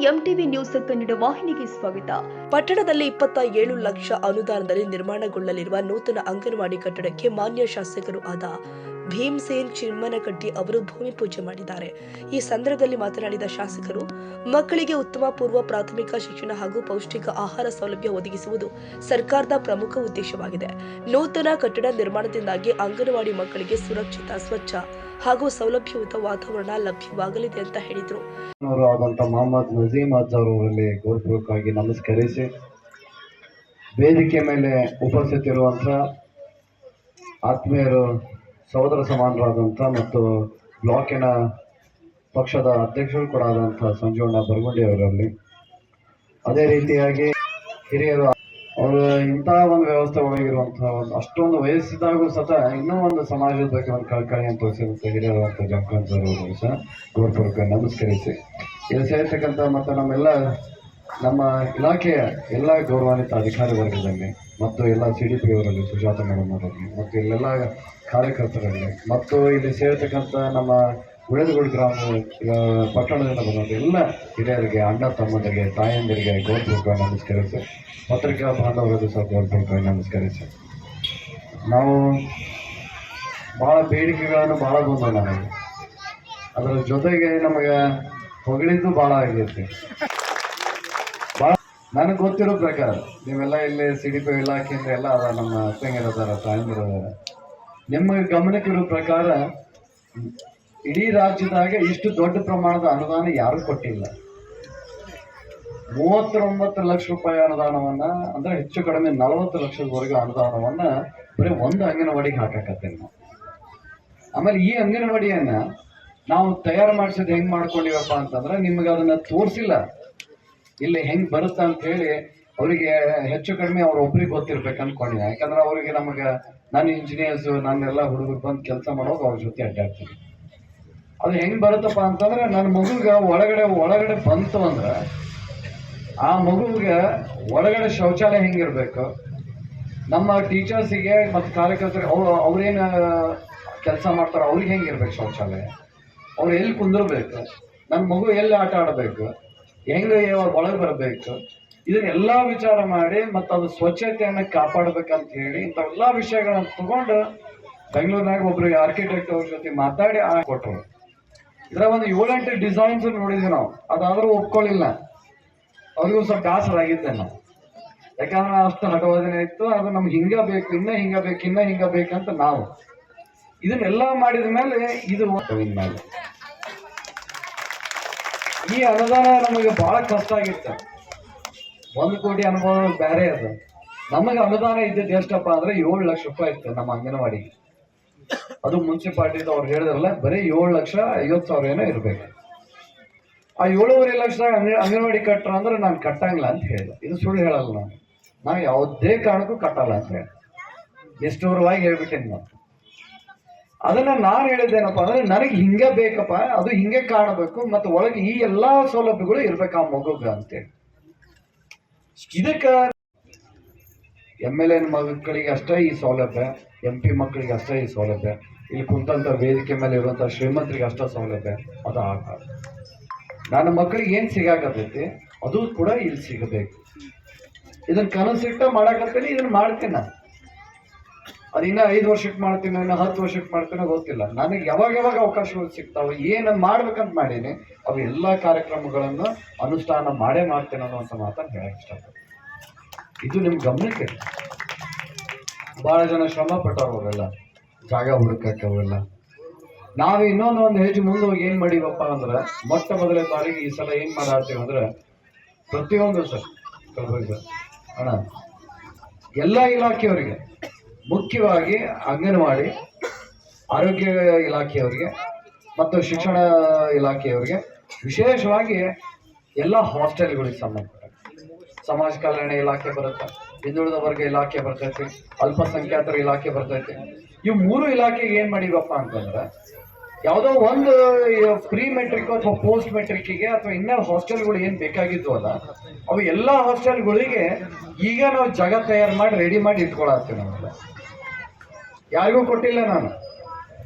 MTV news Kannada ವಾಹಿನಿಗೆ ಸ್ವಾಗತ. ಪಟ್ಟಣದಲ್ಲಿ 27 ಲಕ್ಷ ಅನುದಾನದಲ್ಲಿ ನಿರ್ಮಾಣಗೊಳ್ಳಲಿರುವ ನೂತನ ಅಂಗನವಾಡಿ ಕಟ್ಟಡಕ್ಕೆ ಮಾನ್ಯ ಶಾಸಕರು ಆದ ಭೀಮಸೇನ್ ಚಿಮ್ಮನಕಟ್ಟಿ ಅವರು ಭೂಮಿ ಪೂಜೆ ಮಾಡಿದ್ದಾರೆ. ಈ ಸಂದರ್ಭದಲ್ಲಿ ಮಾತನಾಡಿದ ಶಾಸಕರು, ಮಕ್ಕಳಿಗೆ ಉತ್ತಮ ಪೂರ್ವ ಪ್ರಾಥಮಿಕ ಶಿಕ್ಷಣ ಹಾಗೂ ಪೌಷ್ಟಿಕ ಆಹಾರ ಸೌಲಭ್ಯ ಒದಗಿಸುವುದು ಸರ್ಕಾರದ ಪ್ರಮುಖ ಉದ್ದೇಶವಾಗಿದೆ. ನೂತನ ಕಟ್ಟಡ ನಿರ್ಮಾಣದಿಂದಾಗಿ ಅಂಗನವಾಡಿ ಮಕ್ಕಳಿಗೆ ಸುರಕ್ಷಿತ, ಸ್ವಚ್ಛ ಹಾಗೂ ಸೌಲಭ್ಯಯುತ ವಾತಾವರಣ ಲಭ್ಯವಾಗಲಿದೆ ಅಂತ ಹೇಳಿದರು. ಮೊಹಮ್ಮದ್ ನಜೀಮ್ ಅವರಲ್ಲಿ ಗೌರವಪೂರ್ವಕವಾಗಿ ನಮಸ್ಕರಿಸಿ, ವೇದಿಕೆ ಮೇಲೆ ಉಪಸ್ಥಿತಿರುವಂತಹ ಆತ್ಮೀಯರು, ಸಹೋದರ ಸಮಾನರಾದಂಥ ಮತ್ತು ಬ್ಲಾಕಿನ ಪಕ್ಷದ ಅಧ್ಯಕ್ಷರು ಕೂಡ ಆದಂಥ ಸಂಜೀವಣ್ಣ ಬರಗುಂಡಿ ಅವರಲ್ಲಿ, ಅದೇ ರೀತಿಯಾಗಿ ಹಿರಿಯರು, ಅವರು ಇಂತಹ ಒಂದು ವ್ಯವಸ್ಥೆ ಒಳಗಿರುವಂತಹ ಅಷ್ಟೊಂದು ವಯಸ್ಸಿದ್ದಾಗೂ ಸಹ ಇನ್ನೂ ಒಂದು ಸಮಾಜದ ಬಗ್ಗೆ ಒಂದು ಕಳಕಳಿಯನ್ನು ತೋರಿಸಿರುವಂಥ ಹಿರಿಯರುವಂಥ ಜಂಕನ್ ಸರ್ ಅವರು ಸಹ ಗೌರವಪೂರ್ವಕ ನಮಸ್ಕರಿಸಿ, ಇಲ್ಲಿ ಸೇರ್ತಕ್ಕಂಥ ಮತ್ತು ನಮ್ಮ ಇಲಾಖೆಯ ಎಲ್ಲ ಗೌರವಾನ್ವಿತ ಅಧಿಕಾರಿ ವರ್ಗದಲ್ಲಿ ಮತ್ತು ಎಲ್ಲ CDP ಅವರಲ್ಲಿ, ಸುಜಾತ ಮೇಡಮ್ ಅವರಲ್ಲಿ ಮತ್ತು ಇಲ್ಲೆಲ್ಲ ಕಾರ್ಯಕರ್ತರಲ್ಲಿ ಮತ್ತು ಇಲ್ಲಿ ಸೇರ್ತಕ್ಕಂಥ ನಮ್ಮ ಉಳಿದಗೋಡು ಗ್ರಾಮ ಪಟ್ಟಣದಿಂದ ಬಂದಂಥ ಎಲ್ಲ ಹಿರಿಯರಿಗೆ, ಅಣ್ಣ ತಮ್ಮಂದರಿಗೆ, ತಾಯಂದಿರಿಗೆ ಗೌರವಪೂರ್ವಕ ನಮಸ್ಕರಿಸಿ, ಪತ್ರಿಕಾ ಬಾಂಧವರಿಗೂ ಸಹ ಗೌರವಪೂರ್ವಕ ನಮಸ್ಕರಿಸಿ. ನಾವು ಭಾಳ ಬೇಡಿಕೆಗಳನ್ನು ಭಾಳ ಬಂದವು ನನಗೆ, ಅದರ ಜೊತೆಗೆ ನಮಗೆ ಹೊಗಳಿದ್ದು ಭಾಳ ಆಗೈತಿ. ನನಗೆ ಗೊತ್ತಿರೋ ಪ್ರಕಾರ ನೀವೆಲ್ಲ ಇಲ್ಲಿ CDP ಇಲಾಖೆಯಿಂದ ಎಲ್ಲ ಅದ, ನಮ್ಮ ಅಕ್ಕಂಗಿರೋದಾರ, ತಾಯಂದಿರೋದಾರ, ನಿಮ್ಮ ಗಮನಕ್ಕಿರೋ ಪ್ರಕಾರ ಇಡೀ ರಾಜ್ಯದಾಗ ಇಷ್ಟು ದೊಡ್ಡ ಪ್ರಮಾಣದ ಅನುದಾನ ಯಾರೂ ಕೊಟ್ಟಿಲ್ಲ. 39 ಲಕ್ಷ ರೂಪಾಯಿ ಅನುದಾನವನ್ನ, ಅಂದ್ರೆ ಹೆಚ್ಚು ಕಡಿಮೆ 40 ಲಕ್ಷದವರೆಗೂ ಅನುದಾನವನ್ನ ಬರೀ ಒಂದು ಅಂಗನವಾಡಿಗೆ ಹಾಕಕತ್ತೇವೆ ನಾವು. ಆಮೇಲೆ ಈ ಅಂಗನವಾಡಿಯನ್ನ ನಾವು ತಯಾರು ಮಾಡಿಸಿದ್ ಹೆಂಗ್ ಮಾಡ್ಕೊಂಡಿವಪ್ಪ ಅಂತಂದ್ರೆ, ನಿಮ್ಗೆ ಅದನ್ನ ತೋರಿಸಿಲ್ಲ ಇಲ್ಲಿ ಹೆಂಗ್ ಬರುತ್ತ ಅಂತ ಹೇಳಿ ಅವರಿಗೆ ಹೆಚ್ಚು ಕಡಿಮೆ ಒಬ್ರಿಗೆ ಗೊತ್ತಿರ್ಬೇಕು ಅನ್ಕೊಂಡಿದ್ದೆ. ಯಾಕಂದ್ರೆ ಅವ್ರಿಗೆ ನನ್ನ ಇಂಜಿನಿಯರ್ಸ್, ನನ್ನೆಲ್ಲ ಹುಡುಗರು ಬಂದು ಕೆಲಸ ಮಾಡೋದು ಅವ್ರ ಜೊತೆ ಅಡ್ಡಾಡ್ತೀನಿ. ಅದು ಹೆಂಗ್ ಬರುತ್ತಪ್ಪ ಅಂತಂದ್ರೆ, ನನ್ನ ಮಗುಗೆ ಒಳಗಡೆ ಬಂತು ಅಂದ್ರೆ ಆ ಮಗುವಿಗೆ ಒಳಗಡೆ ಶೌಚಾಲಯ ಹೆಂಗಿರ್ಬೇಕು, ನಮ್ಮ ಟೀಚರ್ಸಿಗೆ ಮತ್ತು ಕಾರ್ಯಕರ್ತರಿಗೆ ಅವ್ರೇನು ಕೆಲಸ ಮಾಡ್ತಾರೋ ಅವ್ರಿಗೆ ಹೆಂಗಿರ್ಬೇಕು ಶೌಚಾಲಯ, ಅವ್ರು ಎಲ್ಲಿ ಕುಂದಿರ್ಬೇಕು, ನನ್ನ ಮಗು ಎಲ್ಲಿ ಆಟ ಆಡಬೇಕು, ಹೆಂಗೆ ಒಳಗೆ ಬರಬೇಕು, ಇದನ್ನೆಲ್ಲ ವಿಚಾರ ಮಾಡಿ ಮತ್ತು ಅದು ಸ್ವಚ್ಛತೆಯನ್ನು ಕಾಪಾಡಬೇಕಂತ ಹೇಳಿ ಇಂಥವೆಲ್ಲ ವಿಷಯಗಳನ್ನು ತಗೊಂಡು ಬೆಂಗಳೂರಿನಾಗ ಒಬ್ರಿಗೆ ಆರ್ಕಿಟೆಕ್ಟ್ ಅವ್ರ ಜೊತೆ ಮಾತಾಡಿ ಕೊಟ್ಟರು. ಇದರ ಒಂದು 7-8 ಡಿಸೈನ್ಸ್ ನೋಡಿದ್ವಿ ನಾವು. ಅದಾದರೂ ಒಪ್ಕೊಳ್ಳಿಲ್ಲ, ಅವ್ರಿಗೂ ಸ್ವಲ್ಪ ಬೇಸರಾಗಿದ್ದೆ ನಾವು. ಯಾಕಂದ್ರೆ ಅಷ್ಟು ಹಠವಾದನೆ ಇತ್ತು, ಅದು ನಮ್ಗೆ ಹಿಂಗ ಬೇಕು, ಇನ್ನ ಹಿಂಗ ಬೇಕಂತ ನಾವು ಇದನ್ನೆಲ್ಲ ಮಾಡಿದ ಮೇಲೆ ಇದು ಮೇಲೆ ಈ ಅನುದಾನ ನಮಗೆ ಬಹಳ ಕಷ್ಟ ಆಗಿತ್ತು. 1 ಕೋಟಿ ಅನುಭವ ಬೇರೆ ಅದು. ನಮಗೆ ಅನುದಾನ ಇದ್ದಿದ್ದು ಎಷ್ಟಪ್ಪ ಅಂದ್ರೆ 7 ಲಕ್ಷ ರೂಪಾಯಿ ಇತ್ತು ನಮ್ಮ ಅಂಗನವಾಡಿಗೆ. ಅದು ಮುನ್ಸಿಪಾಲಿಟಿದ ಅವ್ರು ಹೇಳಿದ್ರಲ್ಲ, ಬರೀ 7,50,000 ಏನೋ ಇರ್ಬೇಕು. ಆ 7.5 ಲಕ್ಷ ಅಂಗನವಾಡಿ ಕಟ್ಟ್ರ ಅಂದ್ರೆ ನಾನು ಕಟ್ಟಂಗಿಲ್ಲ ಅಂತ ಹೇಳಿದೆ. ಇದು ಸುಳ್ಳು ಹೇಳಲ್ಲ, ನಾವು ಯಾವುದೇ ಕಾರಣಕ್ಕೂ ಕಟ್ಟಲ್ಲ ಅಂತ ಹೇಳಿ ನಿಷ್ಠೂರವಾಗಿ ಹೇಳ್ಬಿಟ್ಟೇನೆ. ನಾನು ಅದನ್ನ ನಾನು ಹೇಳಿದ್ದೇನಪ್ಪ ಅಂದ್ರೆ, ನನಗೆ ಹಿಂಗೆ ಬೇಕಪ್ಪ, ಅದು ಹಿಂಗೆ ಕಾಣಬೇಕು, ಮತ್ತು ಒಳಗೆ ಈ ಎಲ್ಲಾ ಸೌಲಭ್ಯಗಳು ಇರ್ಬೇಕು ಆ ಮಗುಗ ಅಂತೇಳಿ. ಇದಕ್ಕೆ MLA ಮಕ್ಕಳಿಗೆ ಅಷ್ಟೇ ಈ ಸೌಲಭ್ಯ, MP ಮಕ್ಕಳಿಗೆ ಅಷ್ಟೇ ಈ ಸೌಲಭ್ಯ, ಇಲ್ಲಿ ಕುಂತಂತ ವೇದಿಕೆ ಮೇಲೆ ಇರುವಂತಹ ಶ್ರೀಮಂತರಿಗೆ ಅಷ್ಟೇ ಸೌಲಭ್ಯ, ಅದು ಆಗಬಾರ್ದು. ನನ್ನ ಮಕ್ಕಳಿಗೆ ಏನ್ ಸಿಗಾಕತೈತಿ ಅದು ಕೂಡ ಇಲ್ಲಿ ಸಿಗಬೇಕು. ಇದನ್ನ ಕನಸಿಟ್ಟ ಮಾಡಾಕತ್ತೀನಿ, ಇದನ್ನ ಮಾಡ್ತೀನಿ ನಾನು. ಅದು ಇನ್ನ 5 ವರ್ಷಕ್ಕೆ ಮಾಡ್ತೀನಿ, ಇನ್ನು 10 ವರ್ಷಕ್ಕೆ ಮಾಡ್ತೀನೋ ಗೊತ್ತಿಲ್ಲ. ನನಗೆ ಯಾವಾಗ ಅವಕಾಶಗಳು ಸಿಗ್ತಾವೆ, ಏನು ಮಾಡ್ಬೇಕಂತ ಮಾಡೀನಿ, ಅವು ಎಲ್ಲ ಕಾರ್ಯಕ್ರಮಗಳನ್ನು ಅನುಷ್ಠಾನ ಮಾಡ್ತೇನೆ ಅನ್ನುವಂಥ ಮಾತನ್ನು ಹೇಳಕ್ ಇಷ್ಟಪಡ್ತೀನಿ. ಇದು ನಿಮ್ ಗಮನಕ್ಕೆ. ಬಹಳ ಜನ ಶ್ರಮ ಪಟ್ಟವ್ರು, ಅವರೆಲ್ಲ ಜಾಗ ಹುಡುಕಕ್ಕೆ ಅವೆಲ್ಲ. ನಾವು ಇನ್ನೊಂದು ಹೆಜ್ಜೆ ಮುಂದೆ ಹೋಗಿ ಏನ್ ಮಾಡೀವಪ್ಪ ಅಂದ್ರೆ, ಮೊಟ್ಟ ಮೊದಲೇ ಬಾರಿಗೆ ಈ ಸಲ ಏನ್ ಮಾಡಾಡ್ತೀವಿ ಅಂದ್ರೆ, ಪ್ರತಿಯೊಂದು ಸರ್ ಅಣ್ಣ ಎಲ್ಲ ಇಲಾಖೆಯವರಿಗೆ, ಮುಖ್ಯವಾಗಿ ಅಂಗನವಾಡಿ, ಆರೋಗ್ಯ ಇಲಾಖೆಯವರಿಗೆ ಮತ್ತು ಶಿಕ್ಷಣ ಇಲಾಖೆಯವರಿಗೆ, ವಿಶೇಷವಾಗಿ ಎಲ್ಲ ಹಾಸ್ಟೆಲ್ಗಳಿಗೆ ಸಂಬಂಧಪಟ್ಟ ಸಮಾಜ ಕಲ್ಯಾಣ ಇಲಾಖೆ ಬರುತ್ತೆ, ಹಿಂದುಳಿದ ವರ್ಗ ಇಲಾಖೆ ಬರ್ತೈತಿ, ಅಲ್ಪಸಂಖ್ಯಾತರ ಇಲಾಖೆ ಬರ್ತೈತಿ. ಇವು 3 ಇಲಾಖೆಗೆ ಏನ್ ಮಾಡಿವಪ್ಪ ಅಂತಂದ್ರೆ, ಯಾವುದೋ ಒಂದು ಪ್ರೀ ಮೆಟ್ರಿಕ್ ಅಥವಾ ಪೋಸ್ಟ್ ಮೆಟ್ರಿಕ್ಗೆ ಅಥವಾ ಇನ್ನೂ ಹಾಸ್ಟೆಲ್ಗಳು ಏನ್ ಬೇಕಾಗಿದ್ವು ಅಲ್ಲ, ಅವು ಎಲ್ಲ ಹಾಸ್ಟೆಲ್ಗಳಿಗೆ ಈಗ ನಾವು ಜಾಗ ತಯಾರು ಮಾಡಿ ರೆಡಿ ಮಾಡಿ ಇಟ್ಕೊಳತ್ತೀವಿ. ನಾವೆಲ್ಲ ಯಾರಿಗೂ ಕೊಟ್ಟಿಲ್ಲ ನಾನು.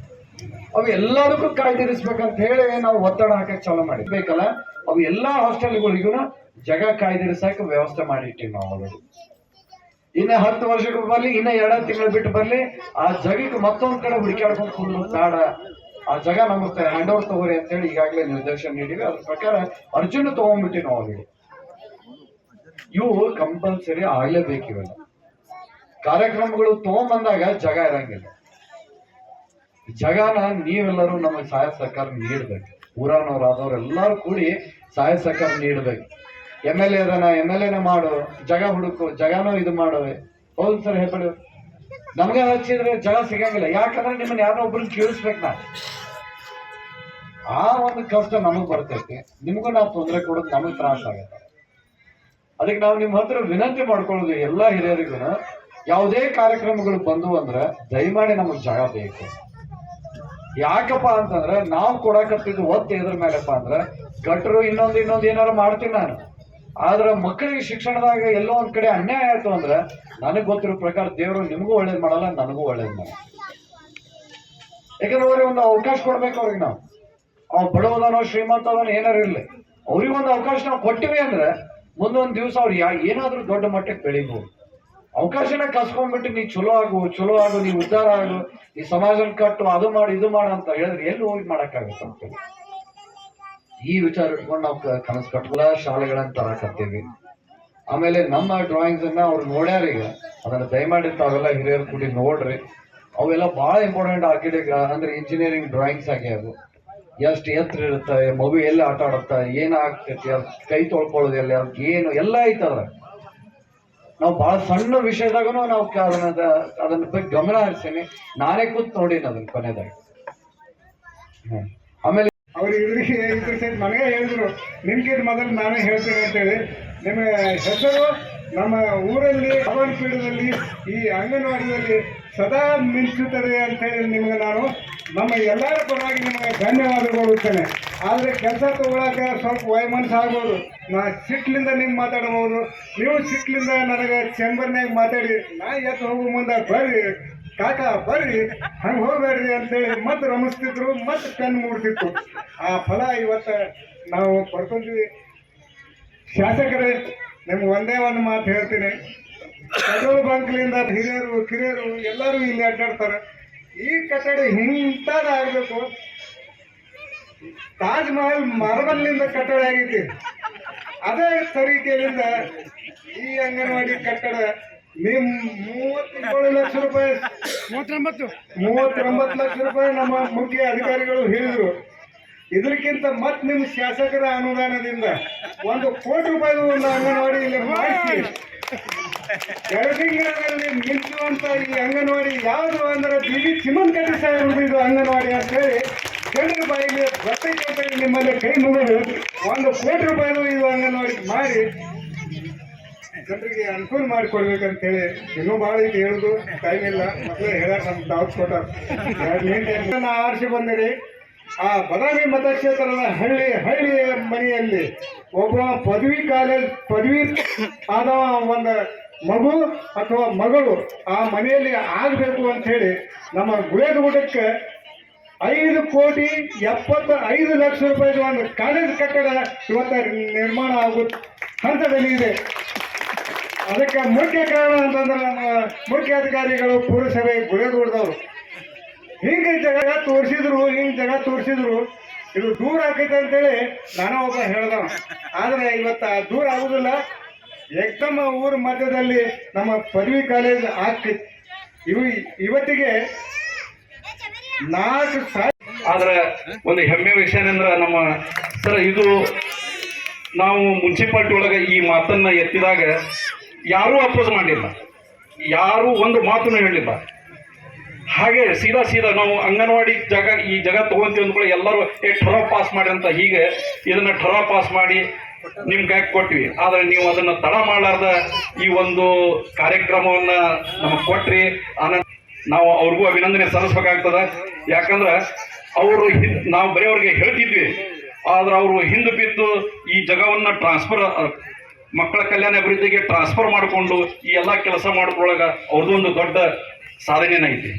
ಅವು ಎಲ್ಲದಕ್ಕೂ ಕಾಯ್ದಿರಿಸ್ಬೇಕಂತ ಹೇಳಿ ನಾವು ಒತ್ತಡ ಹಾಕಕ್ಕೆ ಚಾಲೂ ಮಾಡಿದ್ಬೇಕಲ್ಲ. ಅವು ಎಲ್ಲಾ ಹಾಸ್ಟೆಲ್ಗಳಿಗೂ ಜಾಗ ಕಾಯ್ದಿರಿಸಕ್ಕೆ ವ್ಯವಸ್ಥೆ ಮಾಡಿಟ್ಟಿವಿ ನಾವು ಆಲ್ರೆಡಿ. ಇನ್ನ 10 ವರ್ಷಕ್ಕೆ ಬರ್ಲಿ, ಇನ್ನ 2 ತಿಂಗಳು ಬಿಟ್ಟು ಬರ್ಲಿ, ಆ ಜಾಗಕ್ಕೆ ಮತ್ತೊಂದ್ ಕಡೆ ಹುಡುಕಾಡ್ಕೊಂಡು ಕುಂದ್ರು ಬೇಡ, ಆ ಜಾಗ ನಮಗೆ ಹ್ಯಾಂಡ್ ಓವರ್ ತಗೋರಿ ಅಂತೇಳಿ ಈಗಾಗಲೇ ನಿರ್ದೇಶನ ನೀಡಿವಿ. ಅದ್ರ ಪ್ರಕಾರ ಅರ್ಜುನ ತಗೊಂಡ್ಬಿಟ್ಟಿ ನಾವು ಆಲ್ರೆಡಿ. ಇವು ಕಂಪಲ್ಸರಿ ಆಗ್ಲೇಬೇಕು. ಇವೆಲ್ಲ ಕಾರ್ಯಕ್ರಮಗಳು ತಗೊಂಬಂದಾಗ ಜಾಗ ಇರಂಗಿಲ್ಲ. ಜಾಗನ ನೀವೆಲ್ಲರೂ ನಮಗೆ ಸಹಾಯ ಸಹಕಾರ ನೀಡ್ಬೇಕು. ಊರನವ್ರಾದವ್ರು ಎಲ್ಲರೂ ಕೂಡಿ ಸಹಾಯ ಸಹಕಾರ ನೀಡ್ಬೇಕು. MLA ಅದನ್ನ MLAನ ಮಾಡು, ಜಾಗ ಹುಡುಕು, ಜಾಗನೂ ಇದು ಮಾಡು. ಹೌದು ಸರ್, ಹೇಳ್ಬೇಡಿ. ನಮ್ಗೆ ಹಚ್ಚಿದ್ರೆ ಜಾಗ ಸಿಗಂಗಿಲ್ಲ. ಯಾಕಂದ್ರೆ ನಿಮ್ಮನ್ನ ಯಾರೋ ಒಬ್ರನ್ನ ಕೇಳಿಸ್ಬೇಕು. ನಾವು ಆ ಒಂದು ಕಷ್ಟ ನಮಗ್ ಬರ್ತೈತಿ, ನಿಮ್ಗೂ ನಾವು ತೊಂದರೆ ಕೊಡೋದು ನಮಗ್ ತ್ರಾಸ ಆಗತ್ತೆ. ಅದಕ್ಕೆ ನಾವು ನಿಮ್ಮ ಹತ್ರ ವಿನಂತಿ ಮಾಡ್ಕೊಳ್ಳೋದು ಎಲ್ಲಾ ಹಿರಿಯರಿಗೂ, ಯಾವುದೇ ಕಾರ್ಯಕ್ರಮಗಳು ಬಂದು ಅಂದ್ರೆ ದಯಮಾಡಿ ನಮಗ್ ಜಾಗ ಬೇಕು. ಯಾಕಪ್ಪ ಅಂತಂದ್ರೆ ನಾವು ಕೊಡಕತ್ತಿದ್ದು ಒತ್ತು ಎದ್ರ ಮೇಲೆಪ್ಪ ಅಂದ್ರೆ ಗಟ್ರು ಇನ್ನೊಂದು ಏನಾರು ಮಾಡ್ತೀನಿ ನಾನು. ಆದ್ರೆ ಮಕ್ಕಳಿಗೆ ಶಿಕ್ಷಣದಾಗ ಎಲ್ಲೋ ಒಂದ್ ಕಡೆ ಅನ್ಯಾಯ ಆಯ್ತು ಅಂದ್ರೆ ನನಗ್ ಗೊತ್ತಿರೋ ಪ್ರಕಾರ ದೇವರು ನಿಮಗೂ ಒಳ್ಳೇದ್ ಮಾಡಲ್ಲ, ನನಗೂ ಒಳ್ಳೇದ್ ಮಾಡಲ್ಲ. ಯಾಕಂದ್ರೆ ಅವ್ರಿಗೆ ಒಂದು ಅವಕಾಶ ಕೊಡ್ಬೇಕು. ಅವ್ರಿಗೆ ನಾವು ಬಡವದನೋ ಶ್ರೀಮಂತದನೋ ಏನಾರು ಇರ್ಲಿ, ಅವ್ರಿಗೆ ಒಂದು ಅವಕಾಶ ನಾವು ಕೊಟ್ಟಿವಿ ಅಂದ್ರೆ ಮುಂದೊಂದ್ ದಿವ್ಸ ಅವ್ರು ಏನಾದ್ರೂ ದೊಡ್ಡ ಮಟ್ಟಕ್ಕೆ ಬೆಳಿಬಹುದು. ಅವಕಾಶನ ಕಸ್ಕೊಂಡ್ಬಿಟ್ಟು ನೀ ಚಲೋ ಆಗು, ನೀ ಉದ್ಧಾರ ಆಗು, ಈ ಸಮಾಜನ ಕಟ್ಟು, ಅದು ಮಾಡು ಇದು ಮಾಡು ಅಂತ ಹೇಳಿದ್ರೆ ಎಲ್ಲಿ ಹೋಗಿ ಮಾಡಕ್ಕಾಗತ್ತ ಅಂತ ಈ ವಿಚಾರ ಇಟ್ಕೊಂಡು ನಾವು ಕನಸು ಕಟ್ಟಲ್ಲ. ಶಾಲೆಗಳನ್ನ ತರಕತ್ತೀವಿ. ಆಮೇಲೆ ನಮ್ಮ ಡ್ರಾಯಿಂಗ್ಸ್ ಅನ್ನ ಅವ್ರು ನೋಡ್ಯಾರೀಗ, ಅದನ್ನ ದಯಮಾಡಿ ತಾವೆಲ್ಲ ಹಿರಿಯರು ಕೂಡಿ ನೋಡ್ರಿ. ಅವೆಲ್ಲ ಬಹಳ ಇಂಪಾರ್ಟೆಂಟ್. ಅಂದ್ರೆ ಇಂಜಿನಿಯರಿಂಗ್ ಡ್ರಾಯಿಂಗ್ಸ್ ಆಗ್ಯಾವ. ಎಷ್ಟು ಎತ್ತರ ಇರುತ್ತೆ, ಮಗು ಎಲ್ಲಿ ಆಟ ಆಡುತ್ತ, ಏನಾಗ್ತೈತಿ, ಕೈ ತೊಳ್ಕೊಳ್ಳೋದು ಎಲ್ಲಿ, ಏನು ಎಲ್ಲ ಐತದ್ರ. ನಾವು ಬಹಳ ಸಣ್ಣ ವಿಷಯದಾಗೂ ನಾವು ಅದನ್ನ ಬಗ್ಗೆ ಗಮನ ಹರಿಸೀನಿ. ನಾನೇ ಕೂತ್ ನೋಡೀನಿ ಅದನ್ನ ಕೊನೆದಾಗ. ಆಮೇಲೆ ಅವ್ರು ಇದ್ರ ಸಹಿತ ನನಗೆ ಹೇಳಿದ್ರು, ನಿಮ್ಗಿಂತ ಮೊದಲು ನಾನೇ ಹೇಳ್ತೇನೆ ಅಂತೇಳಿ. ನಿಮ್ಮ ಹೆಸರು ನಮ್ಮ ಊರಲ್ಲಿ ಹವನ್ ಪೀಠದಲ್ಲಿ ಈ ಅಂಗನವಾಡಿಯಲ್ಲಿ ಸದಾ ಮಿಂಚುತ್ತದೆ ಅಂತೇಳಿ ನಿಮ್ಗೆ ನಾನು ನಮ್ಮ ಎಲ್ಲರ ಪರವಾಗಿ ನಿಮಗೆ ಧನ್ಯವಾದಗಳು ಕೊಡುತ್ತೇನೆ. ಆದರೆ ಕೆಲಸ ತಗೊಳಕ್ಕೆ ಸ್ವಲ್ಪ ವೈಮನಸ್ಸು ಆಗ್ಬೋದು. ನಾ ಸಿಟ್ಲಿಂದ ನಿಮ್ಗೆ ಮಾತಾಡ್ಬೋದು, ನೀವು ಸಿಟ್ಲಿಂದ ನನಗೆ ಚೇಂಬರ್ನಾಗ ಮಾತಾಡಿ ನಾ ಎತ್ತು ಹೋಗೋ ಮುಂದೆ ಬರ್ರಿ ಕಾಕ ಬರ್ರಿ, ಹಂಗೆ ಹೋಗ್ಬೇಡ್ರಿ ಅಂತೇಳಿ ಮತ್ತೆ ರಮಿಸ್ತಿದ್ರು, ಮತ್ತೆ ಕಣ್ಣು ಮೂಡ್ತಿತ್ತು. ಆ ಫಲ ಇವತ್ತು ನಾವು ಪಡ್ಕೊಂತೀವಿ. ಶಾಸಕರೇ, ನಿಮ್ಗೆ ಒಂದೇ ಒಂದು ಮಾತು ಹೇಳ್ತೀನಿ. ಪೆಟ್ರೋಲ್ ಬಂಕ್ಲಿಂದ ಹಿರಿಯರು ಕಿರಿಯರು ಎಲ್ಲರೂ ಇಲ್ಲಿ ಅಡ್ಡಾಡ್ತಾರೆ. ಈ ಕಟ್ಟಡ ಇಂಥದ್ದಾಗಬೇಕು. ತಾಜ್ ಮಹಲ್ ಮಾರ್ಬಲ್ನಿಂದ ಕಟ್ಟಡ ಆಗೈತಿ. ಅದೇ ತರೀಕೆಯಿಂದ ಈ ಅಂಗನವಾಡಿ ಕಟ್ಟಡ ನಿಮ್ 39 ಲಕ್ಷ ರೂಪಾಯಿ 39 ಲಕ್ಷ ರೂಪಾಯಿ ನಮ್ಮ ಮುಖ್ಯ ಅಧಿಕಾರಿಗಳು ಹೇಳಿದ್ರು. ಇದಕ್ಕಿಂತ ಮತ್ತೆ ನಿಮ್ಮ ಶಾಸಕರ ಅನುದಾನದಿಂದ 1 ಕೋಟಿ ರೂಪಾಯಿ ಒಂದು ಅಂಗನವಾಡಿ ಇಲ್ಲಿ ಮಾಡಿಸಿ ಬೆಳದಿಂಗಳಲ್ಲಿ ನಿಂತುವಂತ ಈ ಅಂಗನವಾಡಿ ಯಾವುದು ಅಂದ್ರೆ ಬಿಡಿ ಚಿಮನ್ ಕಟ್ಟಿ ಸಾಹೇಬ್ರದ್ದು ಇದು ಅಂಗನವಾಡಿ ಅಂತ ಹೇಳಿ ಜನರ ಬಾಯಿಗೆ ಬರ್ತೈತೆ. ನಿಮ್ಮಲ್ಲಿ ಕೈ ಮುಗಿದು 1 ಕೋಟಿ ರೂಪಾಯಿನೂ ಇದು ಅಂಗನವಾಡಿ ಮಾಡಿ ಜನರಿಗೆ ಅನುಕೂಲ ಮಾಡಿಕೊಡ್ಬೇಕಂತ ಹೇಳಿ. ಇನ್ನೂ ಭಾಳ ಇದು ಹೇಳುದು ಟೈಮ್ ಇಲ್ಲ, ಮೊದಲೇ ಹೇಳಕ್ ನಮ್ಗೆ ತಾವು ಕೊಟ್ಟ ಆರಿಸಿ ಬಂದಿರಿ. ಆ ಬದಾಮಿ ಮತಕ್ಷೇತ್ರದ ಹಳ್ಳಿಯ ಮನೆಯಲ್ಲಿ ಒಬ್ಬ ಪದವಿ ಆದ ಒಂದು ಮಗು ಅಥವಾ ಮಗಳು ಆ ಮನೆಯಲ್ಲಿ ಆಗಬೇಕು ಅಂತ ಹೇಳಿ ನಮ್ಮ ಗುಳೇದಗುಡ್ಡಕ್ಕೆ 5,75 ಲಕ್ಷ ರೂಪಾಯಿದು ಒಂದು ಕಾಲೇಜ್ ಕಟ್ಟಡ ಇವತ್ತು ನಿರ್ಮಾಣ ಆಗೋ ಹಂತದಲ್ಲಿ ಇದೆ. ಅದಕ್ಕೆ ಮುಖ್ಯ ಕಾರಣ ಅಂತಂದ್ರೆ ನಮ್ಮ ಮುಖ್ಯ ಅಧಿಕಾರಿಗಳು ಪುರಸಭೆ ಗುಳೇದಗುಡ್ಡದವರು ಹಿಂಗೆ ಜಾಗ ತೋರಿಸಿದ್ರು ಇದು ದೂರ ಆಕೈತೆ ಅಂತೇಳಿ ನಾನು ಒಬ್ಬ ಹೇಳ್ದವ. ಆದರೆ ಇವತ್ತು ದೂರ ಆಗುದಿಲ್ಲ. ಏಕದಮ್ ಊರ ಮಧ್ಯದಲ್ಲಿ ನಮ್ಮ ಪದವಿ ಕಾಲೇಜ್ ಆಗ್ತೈತಿ. ಇವತ್ತಿಗೆ 4 ಆದ್ರೆ ಒಂದು ಹೆಮ್ಮೆ ವಿಷಯ ಅಂದ್ರೆ ನಮ್ಮ ಸರ್, ಇದು ನಾವು ಮುನ್ಸಿಪಾಲ್ಟಿ ಒಳಗೆ ಈ ಮಾತನ್ನ ಎತ್ತಿದಾಗ ಯಾರೂ ಅಪೋಸ್ ಮಾಡಲಿಲ್ಲ, ಯಾರೂ ಒಂದು ಮಾತನ್ನು ಹೇಳಿಲ್ಲ. ಹಾಗೆ ಸೀದಾ ನಾವು ಅಂಗನವಾಡಿ ಈ ಜಾಗ ತಗೊಂತೀವಿ ಅಂದ್ಕೊಳ್ಳಿ ಎಲ್ಲರೂ ಠರಾವ್ ಪಾಸ್ ಮಾಡಿ ಅಂತ ಹೀಗೆ ಇದನ್ನ ಠರಾವ್ ಪಾಸ್ ಮಾಡಿ ನಿಮ್ ಕೈ ಕೊಟ್ವಿ. ಆದ್ರೆ ನೀವು ಅದನ್ನ ತಡ ಮಾಡಲಾರ್ದ ಈ ಒಂದು ಕಾರ್ಯಕ್ರಮವನ್ನ ನಮಗ್ ಕೊಟ್ರಿ. ನಾವು ಅವ್ರಿಗೂ ಅಭಿನಂದನೆ ಸಲ್ಲಿಸ್ಬೇಕಾಗ್ತದ. ಯಾಕಂದ್ರೆ ಅವರು ನಾವು ಬರೀ ಅವ್ರಿಗೆ ಹೇಳ್ತಿದ್ವಿ, ಆದ್ರೆ ಅವರು ಹಿಂದೆ ಬಿದ್ದು ಈ ಜಾಗವನ್ನ ಟ್ರಾನ್ಸ್ಫರ್ ಮಕ್ಕಳ ಕಲ್ಯಾಣ ಅಭಿವೃದ್ಧಿಗೆ ಟ್ರಾನ್ಸ್ಫರ್ ಮಾಡಿಕೊಂಡು ಈ ಎಲ್ಲಾ ಕೆಲಸ ಮಾಡೋದ್ರೊಳಗ ಅವ್ರದ್ದು ಒಂದು ದೊಡ್ಡ ಸಾಧನೆನೈತಿ.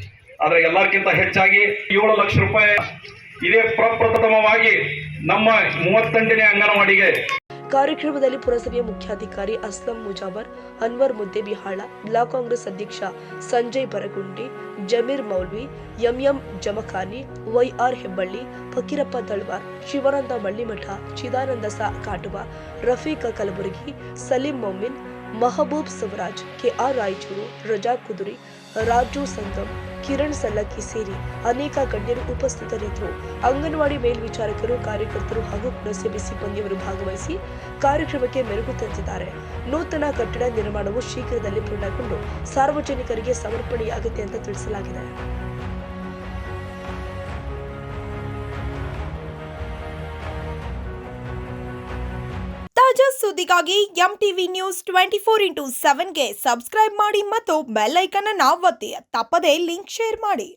ಆದ್ರೆ ಎಲ್ಲರಿಗಿಂತ ಹೆಚ್ಚಾಗಿ 7 ಲಕ್ಷ ರೂಪಾಯಿ ಇದೇ ಪ್ರಪ್ರಥಮವಾಗಿ ನಮ್ಮ 38ನೇ ಅಂಗನವಾಡಿಗೆ ಕಾರ್ಯಕ್ರಮದಲ್ಲಿ ಪುರಸಭೆಯ ಮುಖ್ಯಾಧಿಕಾರಿ ಅಸ್ಲಂ ಮುಜಾವರ್, ಅನ್ವರ್ ಮುದ್ದೆಬಿಹಾಳ, ಬ್ಲಾಕ್ ಕಾಂಗ್ರೆಸ್ ಅಧ್ಯಕ್ಷ Sanjay Baragundi, Zameer Moulvi, MM Jamakhani, YR Hebballi, Fakirappa Talawar, Shivananda Mallimath, Chidananda Katuva, Rafiq Kalaburagi, Salim Momin, Mehboob Savaraj, KR Raichur, Raza Kuduri, Raju Sangam, Kiran ಸಲ್ಲಕ್ಕಿ ಸೇರಿ ಅನೇಕ ಗಣ್ಯರು ಉಪಸ್ಥಿತರಿದ್ದರು. ಅಂಗನವಾಡಿ ಮೇಲ್ವಿಚಾರಕರು, ಕಾರ್ಯಕರ್ತರು ಹಾಗೂ ಪುರಸಭೆ ಸಿಬ್ಬಂದಿಯವರು ಭಾಗವಹಿಸಿ ಕಾರ್ಯಕ್ರಮಕ್ಕೆ ಮೆರುಗು ತಂದಿದ್ದಾರೆ. ನೂತನ ಕಟ್ಟಡ ನಿರ್ಮಾಣವು ಶೀಘ್ರದಲ್ಲಿ ಪೂರ್ಣಗೊಂಡು ಸಾರ್ವಜನಿಕರಿಗೆ ಸಮರ್ಪಣೆಯಾಗುತ್ತೆ ಅಂತ ತಿಳಿಸಲಾಗಿದೆ. ತಾಜಾ ಸುದ್ದಿಗಾಗಿ ಎಂಟಿವಿ ನ್ಯೂಸ್ 24x7ಗೆ ಸಬ್ಸ್ಕ್ರೈಬ್ ಮಾಡಿ ಮತ್ತು ಬೆಲ್ ಐಕಾನ್ ಅನ್ನು ಒತ್ತಿ. ತಪ್ಪದೇ ಲಿಂಕ್ ಶೇರ್ ಮಾಡಿ.